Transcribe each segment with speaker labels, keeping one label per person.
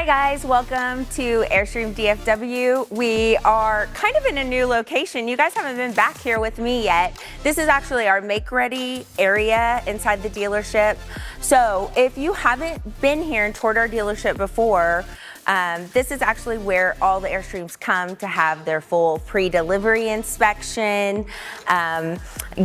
Speaker 1: guys, welcome to Airstream DFW. We are kind of in a new location. You guys haven't been back here with me yet. This is actually our make ready area inside the dealership. So if you haven't been here and toured our dealership before, this is actually where all the Airstreams come to have their full pre-delivery inspection,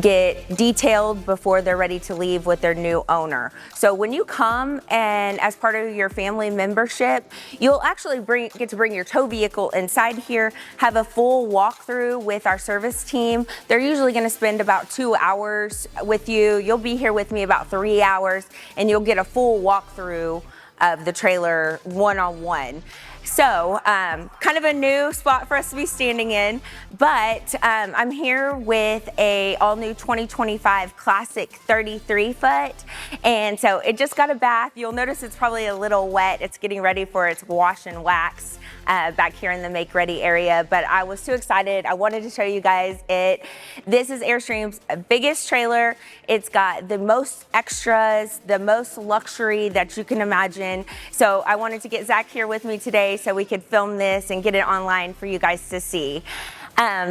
Speaker 1: get detailed before they're ready to leave with their new owner. So when you come and as part of your family membership, you'll actually get to bring your tow vehicle inside here, have a full walkthrough with our service team. They're usually gonna spend about 2 hours with you. You'll be here with me about 3 hours and you'll get a full walkthrough of the trailer one-on-one. So kind of a new spot for us to be standing in, but I'm here with a all new 2025 Classic 33 foot. And so it just got a bath. You'll notice it's probably a little wet. It's getting ready for its wash and wax back here in the make ready area, but I was too excited. I wanted to show you guys it. This is Airstream's biggest trailer. It's got the most extras, the most luxury that you can imagine. So I wanted to get Zach here with me today so we could film this and get it online for you guys to see.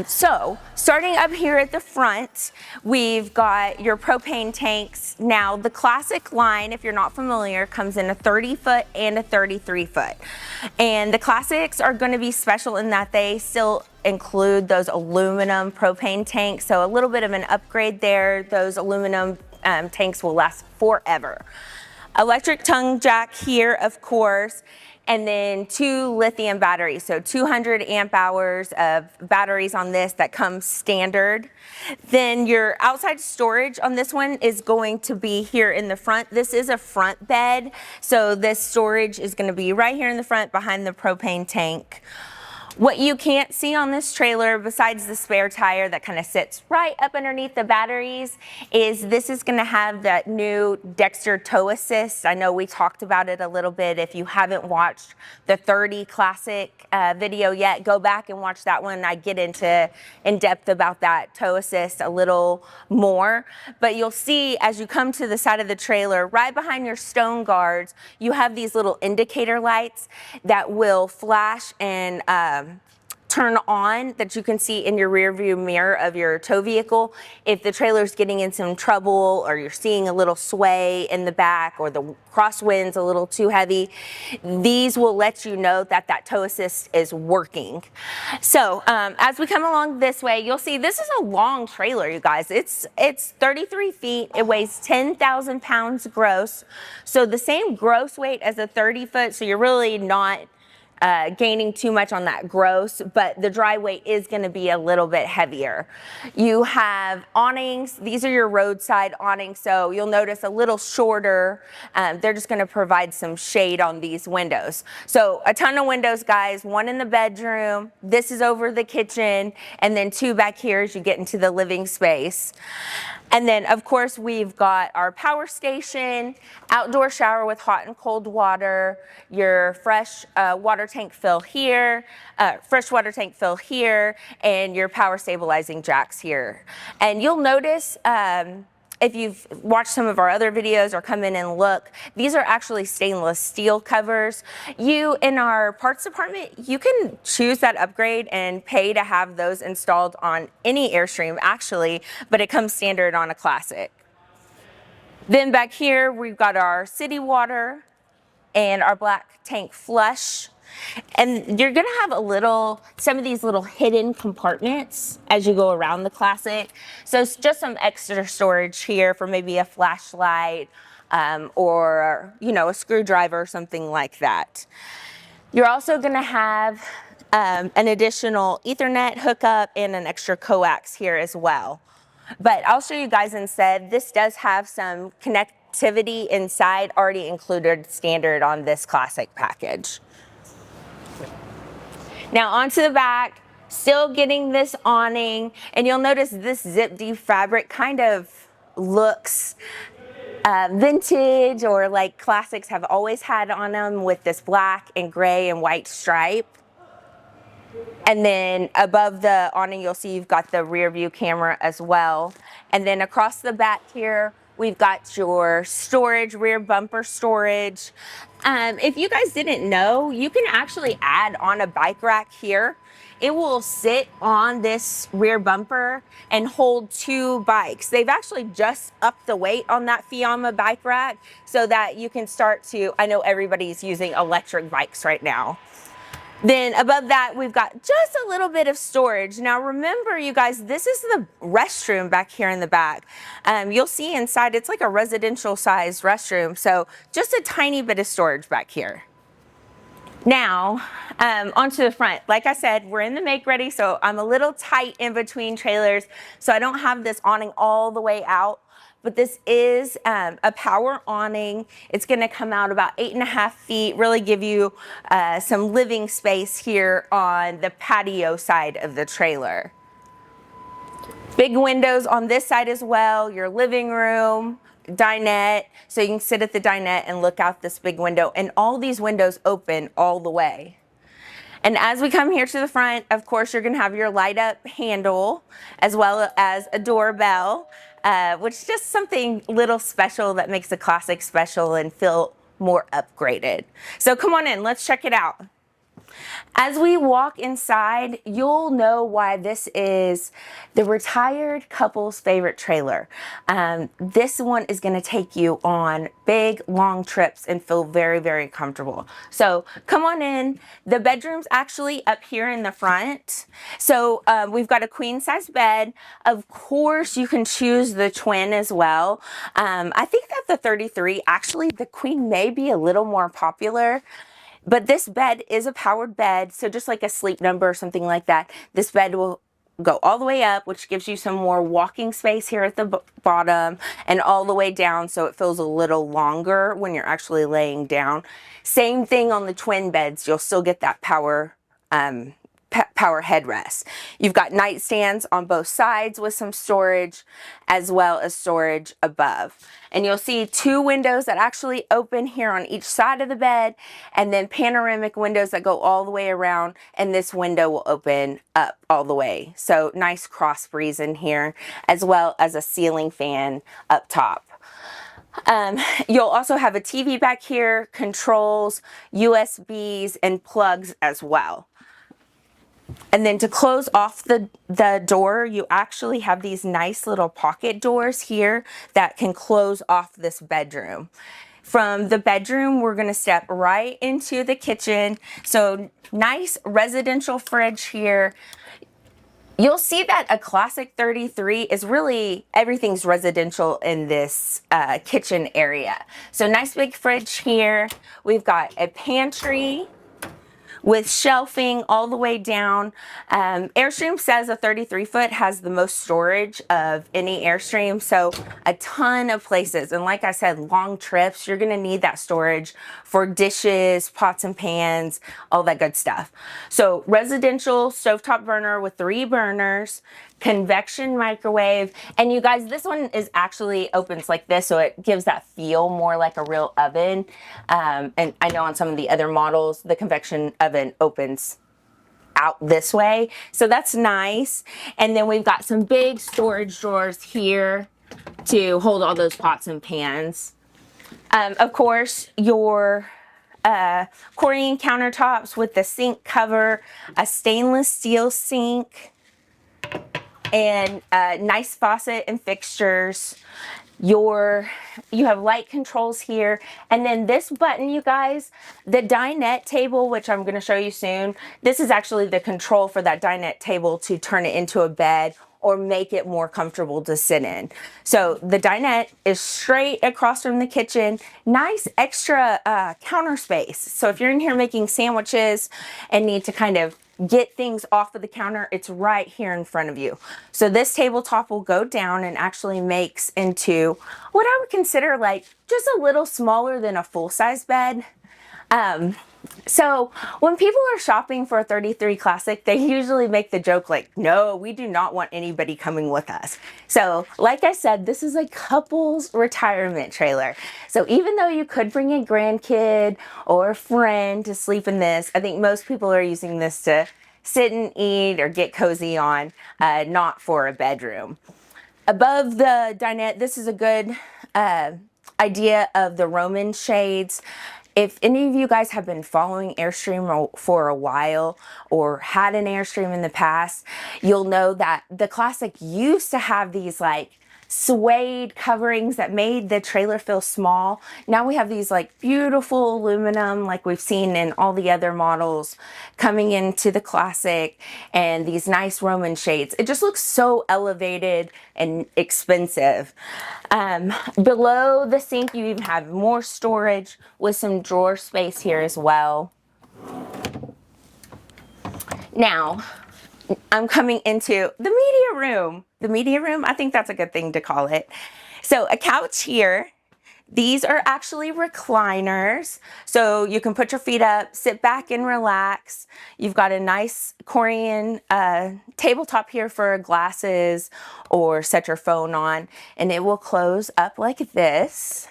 Speaker 1: So starting up here at the front, we've got your propane tanks. Now the Classic line, if you're not familiar, comes in a 30 foot and a 33 foot. And the Classics are going to be special in that they still include those aluminum propane tanks. So a little bit of an upgrade there. Those aluminum tanks will last forever. Electric tongue jack here, of course. And then 2 lithium batteries, so 200 amp hours of batteries on this that comes standard. Then your outside storage on this one is going to be here in the front. This is a front bed, so this storage is going to be right here in the front behind the propane tank. What you can't see on this trailer, besides the spare tire that kind of sits right up underneath the batteries, is this is going to have that new Dexter tow assist. I know we talked about it a little bit. If you haven't watched the 30 Classic video yet, go back and watch that one. I get in depth about that tow assist a little more. But you'll see as you come to the side of the trailer, right behind your stone guards, you have these little indicator lights that will flash and turn on, that you can see in your rear view mirror of your tow vehicle. If the trailer's getting in some trouble or you're seeing a little sway in the back or the crosswind's a little too heavy, these will let you know that that tow assist is working. So as we come along this way, you'll see this is a long trailer, you guys. It's 33 feet. It weighs 10,000 pounds gross. So the same gross weight as a 30 foot. So you're really not gaining too much on that gross, but the dry weight is going to be a little bit heavier. You have awnings. These are your roadside awnings, so you'll notice a little shorter. They're just going to provide some shade on these windows. So a ton of windows, guys. One in the bedroom. This is over the kitchen, and then 2 back here as you get into the living space. And then, of course, we've got our power station, outdoor shower with hot and cold water, your fresh water tank fill here, fresh water tank fill here, and your power stabilizing jacks here. And you'll notice, if you've watched some of our other videos or come in and look, these are actually stainless steel covers. You, in our parts department, you can choose that upgrade and pay to have those installed on any Airstream, actually, but it comes standard on a Classic. Then back here, we've got our city water and our black tank flush. And you're gonna have some of these little hidden compartments as you go around the Classic. So it's just some extra storage here for maybe a flashlight or a screwdriver or something like that. You're also gonna have an additional Ethernet hookup and an extra coax here as well. But I'll show you guys instead. This does have some connectivity inside already included standard on this Classic package. Now onto the back, still getting this awning, and you'll notice this zip D fabric kind of looks vintage, or like Classics have always had on them, with this black and gray and white stripe. And then above the awning, you'll see you've got the rear view camera as well. And then across the back here, We've got your storage, rear bumper storage. If you guys didn't know, you can actually add on a bike rack here. It will sit on this rear bumper and hold 2 bikes. They've actually just upped the weight on that Fiamma bike rack so that you can start to, I know everybody's using electric bikes right now. Then above that, we've got just a little bit of storage. Now remember, you guys, this is the restroom back here in the back. You'll see inside, it's like a residential sized restroom. So just a tiny bit of storage back here. Now, onto the front. Like I said, we're in the make ready, so I'm a little tight in between trailers, so I don't have this awning all the way out. But this is a power awning. It's gonna come out about 8.5 feet, really give you some living space here on the patio side of the trailer. Big windows on this side as well, your living room, dinette, so you can sit at the dinette and look out this big window, and all these windows open all the way. And as we come here to the front, of course, you're gonna have your light up handle as well as a doorbell, which is just something little special that makes the Classic special and feel more upgraded. So come on in, let's check it out. As we walk inside, you'll know why this is the retired couple's favorite trailer. This one is going to take you on big, long trips and feel very, very comfortable. So come on in. The bedroom's actually up here in the front. So we've got a queen size bed. Of course, you can choose the twin as well. I think that the 33, actually, the queen may be a little more popular. But this bed is a powered bed, so just like a Sleep Number or something like that, this bed will go all the way up, which gives you some more walking space here at the bottom, and all the way down, so it feels a little longer when you're actually laying down. Same thing on the twin beds, you'll still get that power headrest. You've got nightstands on both sides with some storage, as well as storage above. And you'll see 2 windows that actually open here on each side of the bed, and then panoramic windows that go all the way around, and this window will open up all the way. So nice cross breeze in here, as well as a ceiling fan up top. You'll also have a TV back here, controls, USBs, and plugs as well. And then to close off the door, you actually have these nice little pocket doors here that can close off this bedroom. From the bedroom, we're gonna step right into the kitchen. So nice residential fridge here. You'll see that a Classic 33 is really, everything's residential in this kitchen area. So nice big fridge here. We've got a pantry with shelving all the way down. Airstream says a 33 foot has the most storage of any Airstream, so a ton of places. And like I said, long trips, you're gonna need that storage for dishes, pots and pans, all that good stuff. So residential stovetop burner with 3 burners, convection microwave, and you guys, this one is actually opens like this, so it gives that feel more like a real oven. And I know on some of the other models, the convection oven opens out this way, so that's nice. And then we've got some big storage drawers here to hold all those pots and pans. Of course, your Corian countertops with the sink cover, a stainless steel sink, and nice faucet and fixtures. You have light controls here, and then this button, you guys, the dinette table, which I'm going to show you soon, this is actually the control for that dinette table to turn it into a bed or make it more comfortable to sit in. So the dinette is straight across from the kitchen, nice extra counter space. So if you're in here making sandwiches and need to kind of get things off of the counter, it's right here in front of you. So this tabletop will go down and actually makes into what I would consider like just a little smaller than a full-size bed. So when people are shopping for a 33 Classic, they usually make the joke like, no, we do not want anybody coming with us. So like I said, this is a couple's retirement trailer. So even though you could bring a grandkid or a friend to sleep in this, I think most people are using this to sit and eat or get cozy on, not for a bedroom. Above the dinette, this is a good idea of the Roman shades. If any of you guys have been following Airstream for a while or had an Airstream in the past, you'll know that the Classic used to have these like suede coverings that made the trailer feel small. Now we have these like beautiful aluminum like we've seen in all the other models coming into the Classic, and these nice Roman shades. It just looks so elevated and expensive. Below the sink you even have more storage with some drawer space here as well. Now I'm coming into the media room. The media room, I think that's a good thing to call it. So a couch here. These are actually recliners, so you can put your feet up, sit back and relax. You've got a nice Corian tabletop here for glasses or set your phone on, and it will close up like this.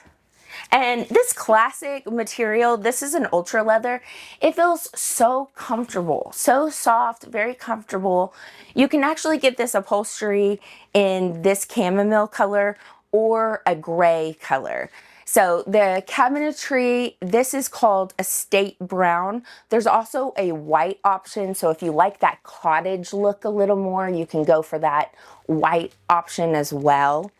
Speaker 1: And this Classic material, this is an ultra leather. It feels so comfortable, so soft, very comfortable. You can actually get this upholstery in this chamomile color or a gray color. So the cabinetry, this is called Estate Brown. There's also a white option. So if you like that cottage look a little more, you can go for that white option as well.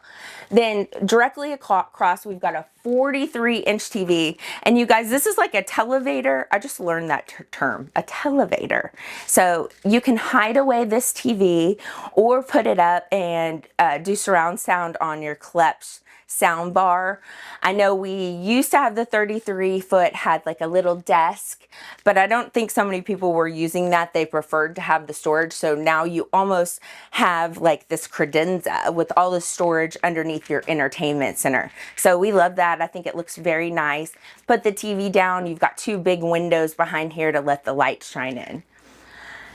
Speaker 1: Then directly across, we've got a 43-inch TV. And you guys, this is like a televator. I just learned that term, a televator. So you can hide away this TV or put it up and do surround sound on your Klipsch sound bar. I know we used to have the 33-foot had like a little desk, but I don't think so many people were using that. They preferred to have the storage. So now you almost have like this credenza with all the storage underneath your entertainment center. So we love that. I think it looks very nice. Put the TV down. You've got two big windows behind here to let the light shine in.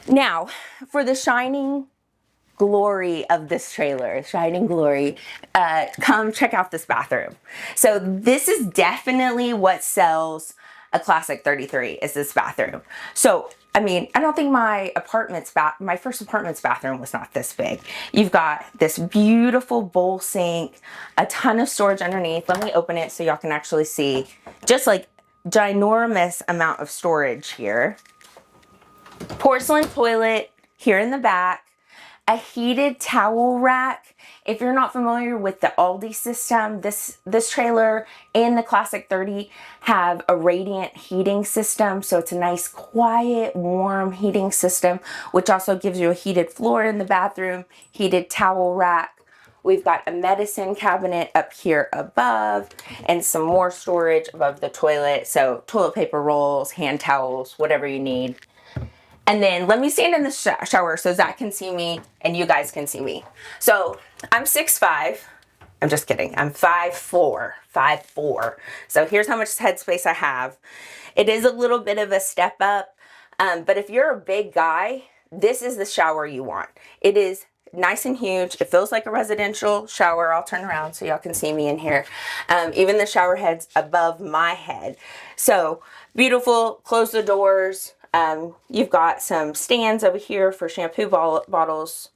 Speaker 1: Now for the shining glory of this trailer, shining glory, come check out this bathroom. So this is definitely what sells a Classic 33 is this bathroom. So I mean, I don't think my first apartment's bathroom was not this big. You've got this beautiful bowl sink, a ton of storage underneath. Let me open it so y'all can actually see just like ginormous amount of storage here. Porcelain toilet here in the back. A heated towel rack. If you're not familiar with the Aldi system, this trailer and the Classic 30 have a radiant heating system. So it's a nice, quiet, warm heating system, which also gives you a heated floor in the bathroom, heated towel rack. We've got a medicine cabinet up here above and some more storage above the toilet. So toilet paper rolls, hand towels, whatever you need. And then let me stand in the shower so Zach can see me and you guys can see me. So I'm 6'5". I'm just kidding. I'm 5'4". So here's how much headspace I have. It is a little bit of a step up, but if you're a big guy, this is the shower you want. It is nice and huge. It feels like a residential shower. I'll turn around so y'all can see me in here. Even the shower head's above my head. So beautiful. Close the doors. You've got some stands over here for shampoo bottles,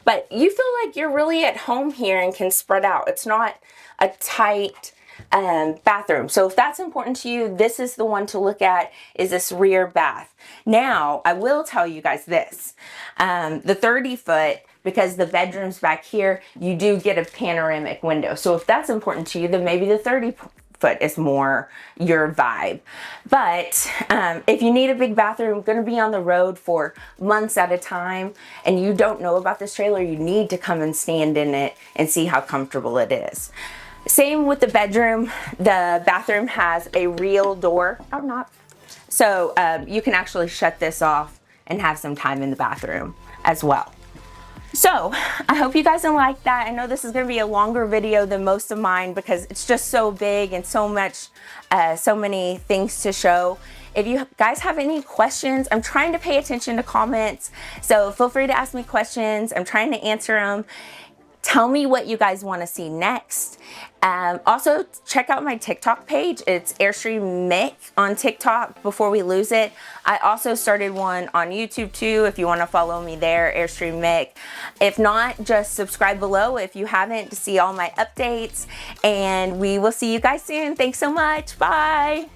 Speaker 1: but you feel like you're really at home here and can spread out. It's not a tight bathroom. So if that's important to you, this is the one to look at, is this rear bath. Now, I will tell you guys this, the 30-foot, because the bedroom's back here, you do get a panoramic window. So if that's important to you, then maybe the 30-foot is more your vibe. But if you need a big bathroom, going to be on the road for months at a time, and you don't know about this trailer, you need to come and stand in it and see how comfortable it is. Same with the bedroom. The bathroom has a real door. I'm not. So you can actually shut this off and have some time in the bathroom as well. So I hope you guys like that. I know this is going to be a longer video than most of mine because it's just so big and so much, so many things to show. If you guys have any questions, I'm trying to pay attention to comments, so feel free to ask me questions. I'm trying to answer them. Tell me what you guys want to see next. Also, check out my TikTok page. It's Airstream Mick on TikTok before we lose it. I also started one on YouTube too, if you want to follow me there, Airstream Mick. If not, just subscribe below if you haven't to see all my updates. And we will see you guys soon. Thanks so much. Bye.